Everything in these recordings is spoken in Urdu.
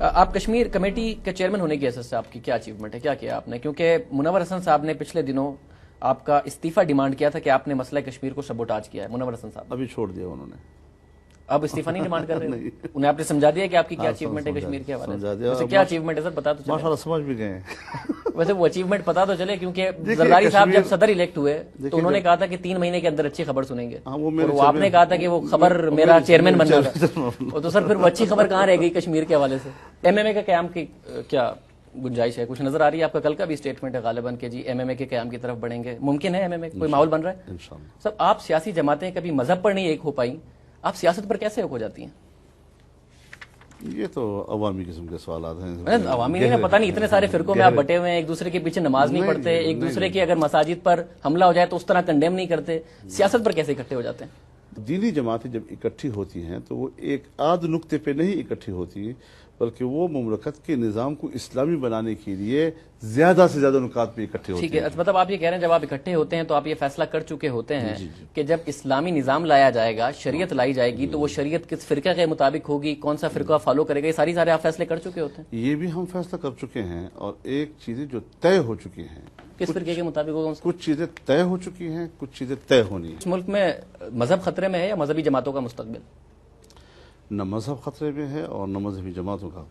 آپ کشمیر کمیٹی کے چیئرمین ہونے کی حیثیت سے آپ کی کیا اچیومنٹ ہے، کیا کیا آپ نے؟ کیونکہ منور حسن صاحب نے پچھلے دنوں آپ کا استعفیٰ ڈیمانڈ کیا تھا کہ آپ نے مسئلہ کشمیر کو سبوٹاج کیا ہے. منور حسن صاحب ابھی چھوڑ دیا انہوں نے، اب استعفیٰ نہیں ڈیمانڈ کر رہے؟ انہیں آپ نے سمجھا دیا کہ آپ کی کیا اچیومنٹ ہے کشمیر کے حوالے سے؟ ویسے کیا اچیومنٹ ہے سر، بتا تو چلے. ماشاءاللہ سمجھ بھی گئے ہیں. ویسے وہ اچیومنٹ پتا تو چلے، کیونکہ زرداری صاحب جب صدر الیکٹ ہوئے تو انہوں نے کہا تھا کہ 3 مہینے کے اندر اچھی خبر سنیں گے، اور وہ آپ نے کہا تھا کہ وہ خبر میرا چیئرمین بننا تھا. تو سر پھر وہ اچھی خبر کہاں رہ گئی کشمیر کے حوالے سے؟ ایم ایم اے کا قیام کی کیا گنجائش ہے؟ کچھ نظر آ رہی ہے؟ آپ کا کل کا بھی اسٹیٹمنٹ ہے غالباً کہ جی ایم ایم اے کے قیام کی طرف بڑھیں گے. ممکن ہے ایم ایم اے کوئی ماحول بن رہا ہے؟ انشاءاللہ. سر آپ سیاسی جماعتیں کبھی مذہب پر نہیں ایک ہو پائیں، آپ سیاست پر کیسے ایک ہو جاتی ہیں؟ یہ تو عوامی قسم کے سوالات ہیں. عوامی نہیں، پتہ نہیں اتنے سارے فرقوں میں آپ بٹے ہوئے ہیں، ایک دوسرے کے پیچھے نماز نہیں پڑھتے، ایک دوسرے کی اگر مساجد پر حملہ ہو جائے تو اس طرح کنڈیم نہیں کرتے، سیاست پر کیسے اکٹھے ہو جاتے ہیں؟ دینی جماعتیں جب اکٹھی ہوتی ہیں تو وہ ایک آدھ نقطے پہ نہیں اکٹھی ہوتی، بلکہ وہ مملکت کے نظام کو اسلامی بنانے کے لیے زیادہ سے زیادہ نکات پہ اکٹھے ہوتی ہیں. ٹھیک ہے، مطلب آپ یہ کہہ رہے ہیں جب آپ اکٹھے ہوتے ہیں تو آپ یہ فیصلہ کر چکے ہوتے ہیں کہ جب اسلامی نظام لایا جائے گا، شریعت لائی جائے گی، تو وہ شریعت کس فرقہ کے مطابق ہوگی، کون سا فرقہ فالو کرے گا، یہ سارے آپ فیصلے کر چکے ہوتے ہیں؟ یہ بھی ہم فیصلہ کر چکے ہیں، اور ایک چیزیں جو طے ہو چکی ہیں، کس فرقے کے مطابق ہوگا؟ کچھ چیزیں طے ہو چکی ہیں، کچھ چیزیں طے ہونی ہیں. اس ملک میں مذہب خطرے میں ہے یا مذہبی جماعتوں کا مستقبل؟ نہ مذہب خطرے میں ہے اور نہ مذہبی جماعتوں کا.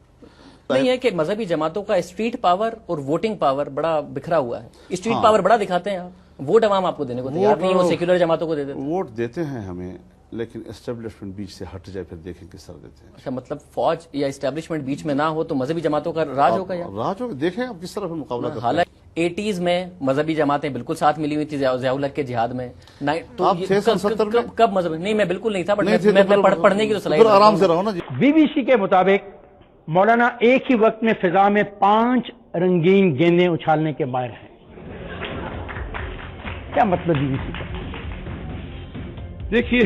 نہیں ہے کہ مذہبی جماعتوں کا اسٹریٹ پاور اور ووٹنگ پاور بڑا بکھرا ہوا ہے. اسٹریٹ پاور بڑا دکھاتے ہیں آپ، ووٹ عوام آپ کو دینے کو تیار نہیں، وہ سیکولر جماعتوں کو دے دیتے ہیں. ووٹ دیتے ہیں ہمیں، لیکن اسٹیبلشمنٹ بیچ سے ہٹ جائے پھر دیکھیں کس طرح دیتے ہیں. اچھا، مطلب فوج یا اسٹیبلشمنٹ بیچ میں نہ ہو تو مذہبی جماعتوں کا راج ہوگا؟ یا راج ہوگا، دیکھیں اب کس طرح پھر مقابلہ کرتے ہیں. حالانکہ 80s میں مذہبی جماعتیں بالکل ساتھ ملی ہوئی تھی ضیاء الحق کے جہاد میں. آپ تھے 70 میں؟ کب مذہبی؟ نہیں میں بالکل نہیں تھا، بٹ میں پڑھنے کی تو صلاحیت آرام سے رہو نا. بی بی سی کے مطابق مولانا ایک ہی وقت میں فضا میں 5 رنگین گیندیں اچھالنے کے ماہر ہیں. کیا مطلب بی بی سی کا؟ دیکھیے